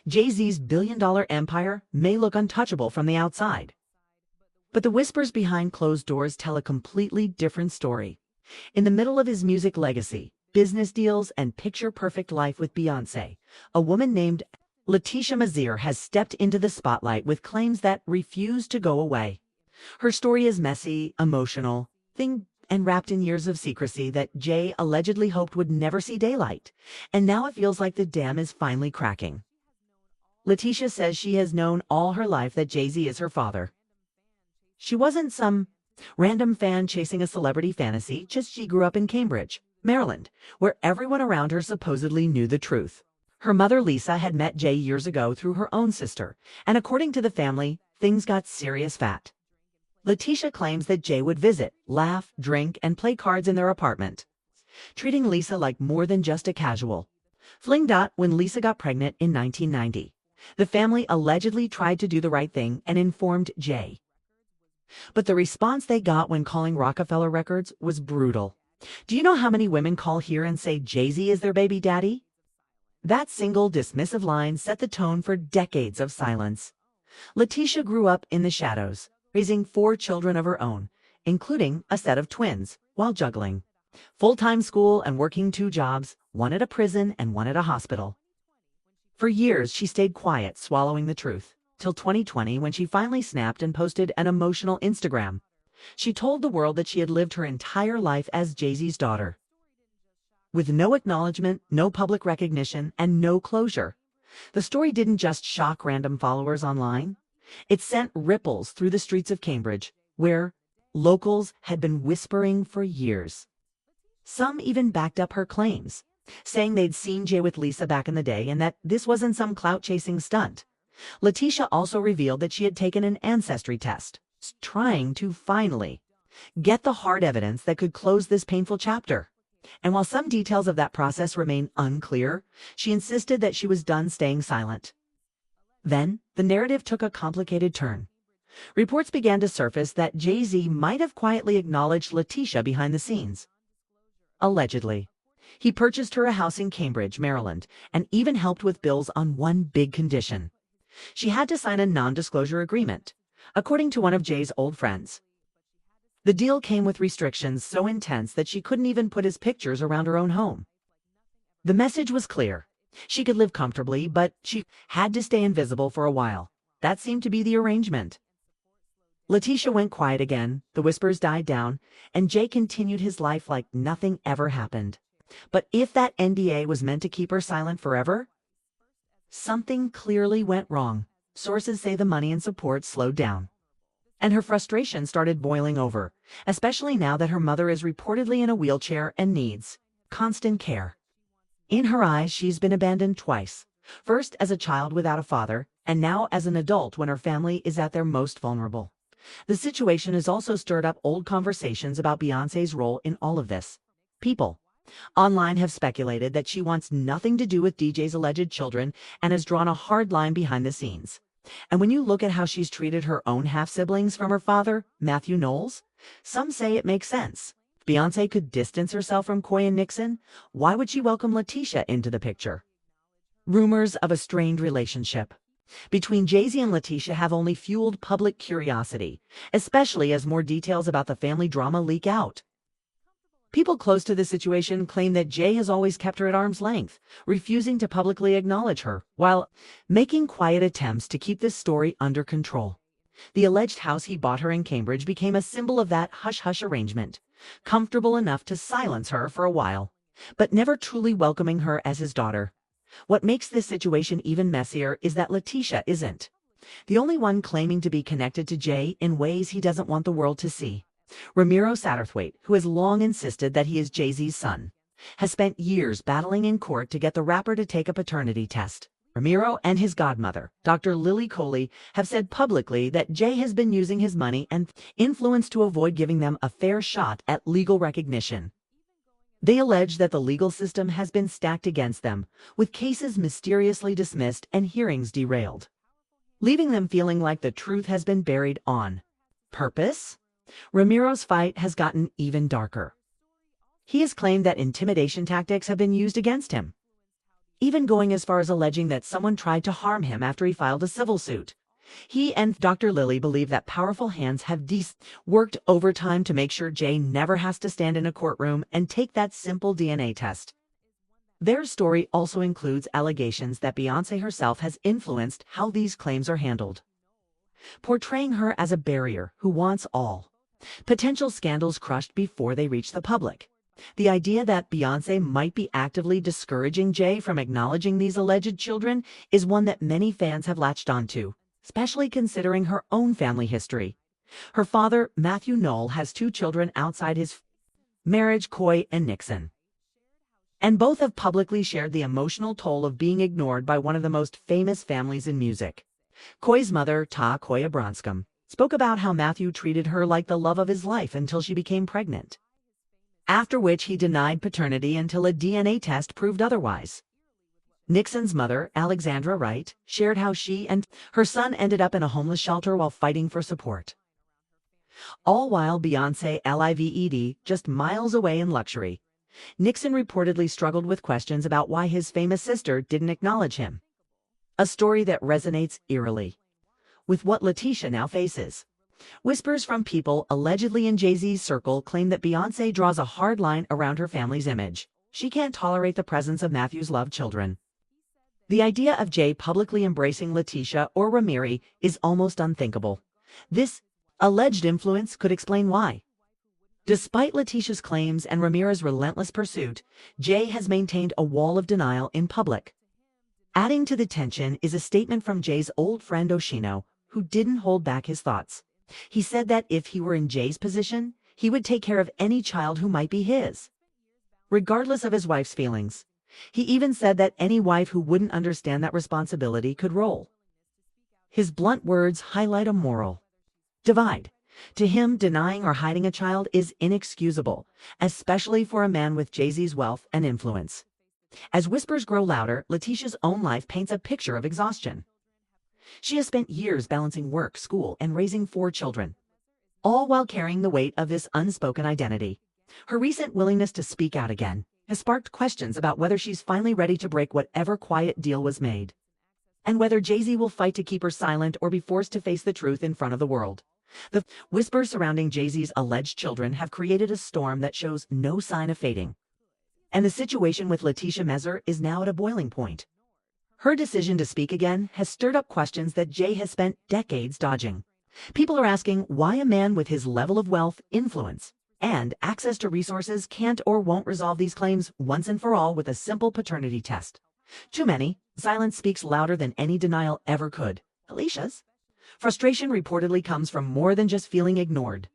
Jay Z's billion-dollar empire may look untouchable from the outside. But the whispers behind closed doors tell a completely different story. In the middle of his music legacy, business deals, and picture-perfect life with Beyoncé, a woman named Letitia Mazier has stepped into the spotlight with claims that refuse to go away. Her story is messy, emotional, and wrapped in years of secrecy that Jay allegedly hoped would never see daylight. And now it feels like the dam is finally cracking. Letitia says she has known all her life that Jay Z is her father. She wasn't some random fan chasing a celebrity fantasy, just she grew up in Cambridge, Maryland, where everyone around her supposedly knew the truth. Her mother, Lisa, had met Jay years ago through her own sister, and according to the family, things got serious fast. Letitia claims that Jay would visit, laugh, drink, and play cards in their apartment, treating Lisa like more than just a casual fling. When Lisa got pregnant in 1990, the family allegedly tried to do the right thing and informed Jay. But the response they got when calling Rockefeller Records was brutal. Do you know how many women call here and say Jay Z is their baby daddy? That single dismissive line set the tone for decades of silence. Letitia grew up in the shadows, raising 4 children of her own, including a set of twins, while juggling full-time school and working 2 jobs, one at a prison and one at a hospital. For years, she stayed quiet, swallowing the truth, till 2020 when she finally snapped and posted an emotional Instagram. She told the world that she had lived her entire life as Jay Z's daughter, with no acknowledgement, no public recognition, and no closure. The story didn't just shock random followers online. It sent ripples through the streets of Cambridge, where locals had been whispering for years. Some even backed up her claims, saying they'd seen Jay with Lisa back in the day and that this wasn't some clout-chasing stunt. Letitia also revealed that she had taken an ancestry test, trying to finally get the hard evidence that could close this painful chapter. And while some details of that process remain unclear, she insisted that she was done staying silent. Then, the narrative took a complicated turn. Reports began to surface that Jay Z might have quietly acknowledged Letitia behind the scenes. Allegedly, he purchased her a house in Cambridge, Maryland, and even helped with bills on one big condition. She had to sign a non-disclosure agreement, according to one of Jay's old friends. The deal came with restrictions so intense that she couldn't even put his pictures around her own home. The message was clear. She could live comfortably, but she had to stay invisible for a while. That seemed to be the arrangement. Letitia went quiet again, the whispers died down, and Jay continued his life like nothing ever happened. But if that NDA was meant to keep her silent forever, something clearly went wrong. Sources say the money and support slowed down, and her frustration started boiling over, especially now that her mother is reportedly in a wheelchair and needs constant care. In her eyes, she's been abandoned twice, first as a child without a father, and now as an adult when her family is at their most vulnerable. The situation has also stirred up old conversations about Beyoncé's role in all of this. People online have speculated that she wants nothing to do with DJ's alleged children and has drawn a hard line behind the scenes. And when you look at how she's treated her own half-siblings from her father, Matthew Knowles, some say it makes sense. Beyoncé could distance herself from Coy and Nixon. Why would she welcome Letitia into the picture? Rumors of a strained relationship between Jay Z and Letitia have only fueled public curiosity, especially as more details about the family drama leak out. People close to the situation claim that Jay has always kept her at arm's length, refusing to publicly acknowledge her, while making quiet attempts to keep this story under control. The alleged house he bought her in Cambridge became a symbol of that hush-hush arrangement, comfortable enough to silence her for a while, but never truly welcoming her as his daughter. What makes this situation even messier is that Letitia isn't the only one claiming to be connected to Jay in ways he doesn't want the world to see. Ramiro Satterthwaite, who has long insisted that he is Jay Z's son, has spent years battling in court to get the rapper to take a paternity test. Ramiro and his godmother, Dr. Lily Coley, have said publicly that Jay has been using his money and influence to avoid giving them a fair shot at legal recognition. They allege that the legal system has been stacked against them, with cases mysteriously dismissed and hearings derailed, leaving them feeling like the truth has been buried on purpose. Ramiro's fight has gotten even darker. He has claimed that intimidation tactics have been used against him. even going as far as alleging that someone tried to harm him after he filed a civil suit. He and Dr. Lilly believe that powerful hands have worked overtime to make sure Jay never has to stand in a courtroom and take that simple DNA test. Their story also includes allegations that Beyoncé herself has influenced how these claims are handled, portraying her as a barrier who wants all potential scandals crushed before they reach the public. The idea that Beyoncé might be actively discouraging Jay from acknowledging these alleged children is one that many fans have latched onto, especially considering her own family history. Her father, Matthew Knoll, has 2 children outside his marriage, Coy and Nixon, and both have publicly shared the emotional toll of being ignored by one of the most famous families in music. Coy's mother, Ta Coy Abranscom, spoke about how Matthew treated her like the love of his life until she became pregnant, after which he denied paternity until a DNA test proved otherwise. Nixon's mother, Alexandra Wright, shared how she and her son ended up in a homeless shelter while fighting for support, all while Beyoncé lived just miles away in luxury. Nixon reportedly struggled with questions about why his famous sister didn't acknowledge him, a story that resonates eerily with what Letitia now faces. Whispers from people allegedly in Jay Z's circle claim that Beyoncé draws a hard line around her family's image. She can't tolerate the presence of Matthew's loved children. The idea of Jay publicly embracing Letitia or Ramiri is almost unthinkable. This alleged influence could explain why. Despite Letitia's claims and Ramira's relentless pursuit, Jay has maintained a wall of denial in public. Adding to the tension is a statement from Jay's old friend Oshino, who didn't hold back his thoughts. He said that if he were in Jay's position, he would take care of any child who might be his, regardless of his wife's feelings. He even said that any wife who wouldn't understand that responsibility could roll. His blunt words highlight a moral divide. To him, denying or hiding a child is inexcusable, especially for a man with Jay Z's wealth and influence. As whispers grow louder, Letitia's own life paints a picture of exhaustion. She has spent years balancing work, school, and raising 4 children, all while carrying the weight of this unspoken identity. Her recent willingness to speak out again has sparked questions about whether she's finally ready to break whatever quiet deal was made, and whether Jay Z will fight to keep her silent or be forced to face the truth in front of the world. The whispers surrounding Jay Z's alleged children have created a storm that shows no sign of fading, and the situation with Letitia Messer is now at a boiling point. Her decision to speak again has stirred up questions that Jay has spent decades dodging. People are asking why a man with his level of wealth, influence, and access to resources can't or won't resolve these claims once and for all with a simple paternity test. Too many, silence speaks louder than any denial ever could. Alicia's frustration reportedly comes from more than just feeling ignored.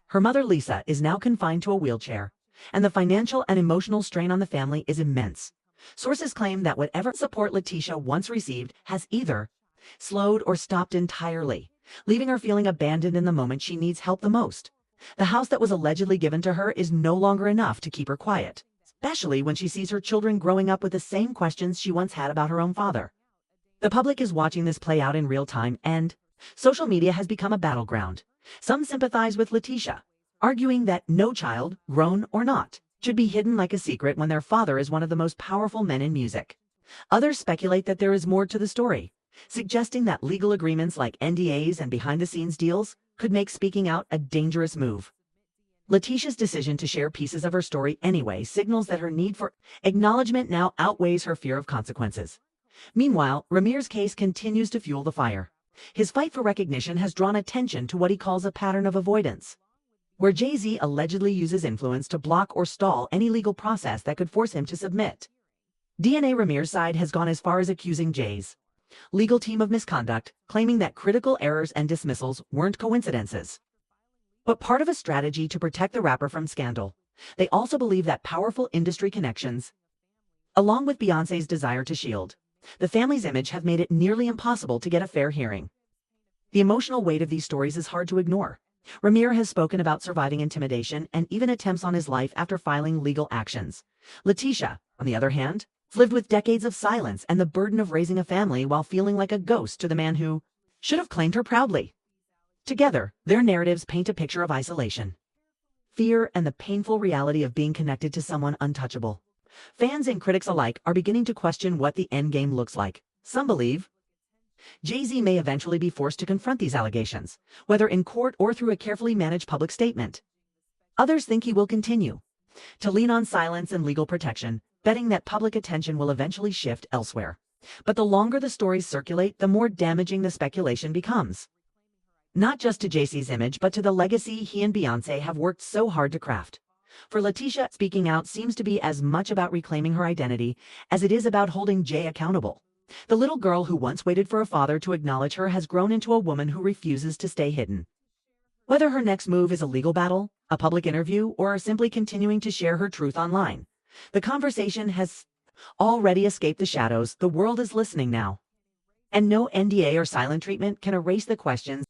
Her mother, Lisa, is now confined to a wheelchair, and the financial and emotional strain on the family is immense. Sources claim that whatever support Letitia once received has either slowed or stopped entirely, leaving her feeling abandoned in the moment she needs help the most. The house that was allegedly given to her is no longer enough to keep her quiet, especially when she sees her children growing up with the same questions she once had about her own father. The public is watching this play out in real time, and social media has become a battleground. Some sympathize with Letitia, arguing that no child, grown or not, should be hidden like a secret when their father is one of the most powerful men in music. Others speculate that there is more to the story, suggesting that legal agreements like NDAs and behind-the-scenes deals could make speaking out a dangerous move. Letitia's decision to share pieces of her story anyway signals that her need for acknowledgement now outweighs her fear of consequences. Meanwhile, Ramir's case continues to fuel the fire. His fight for recognition has drawn attention to what he calls a pattern of avoidance, where Jay Z allegedly uses influence to block or stall any legal process that could force him to submit. DNA Ramir's side has gone as far as accusing Jay's legal team of misconduct, claiming that critical errors and dismissals weren't coincidences, but part of a strategy to protect the rapper from scandal. They also believe that powerful industry connections, along with Beyoncé's desire to shield the family's image, have made it nearly impossible to get a fair hearing. The emotional weight of these stories is hard to ignore. Ramir has spoken about surviving intimidation and even attempts on his life after filing legal actions. Letitia, on the other hand, lived with decades of silence and the burden of raising a family while feeling like a ghost to the man who should have claimed her proudly. Together, their narratives paint a picture of isolation, fear, and the painful reality of being connected to someone untouchable. Fans and critics alike are beginning to question what the endgame looks like. Some believe Jay Z may eventually be forced to confront these allegations, whether in court or through a carefully managed public statement. Others think he will continue to lean on silence and legal protection, betting that public attention will eventually shift elsewhere. But the longer the stories circulate, the more damaging the speculation becomes. Not just to Jay Z's image, but to the legacy he and Beyoncé have worked so hard to craft. For Letitia, speaking out seems to be as much about reclaiming her identity as it is about holding Jay accountable. The little girl who once waited for a father to acknowledge her has grown into a woman who refuses to stay hidden. Whether her next move is a legal battle, a public interview, or simply continuing to share her truth online, the conversation has already escaped the shadows. The world is listening now. And no NDA or silent treatment can erase the questions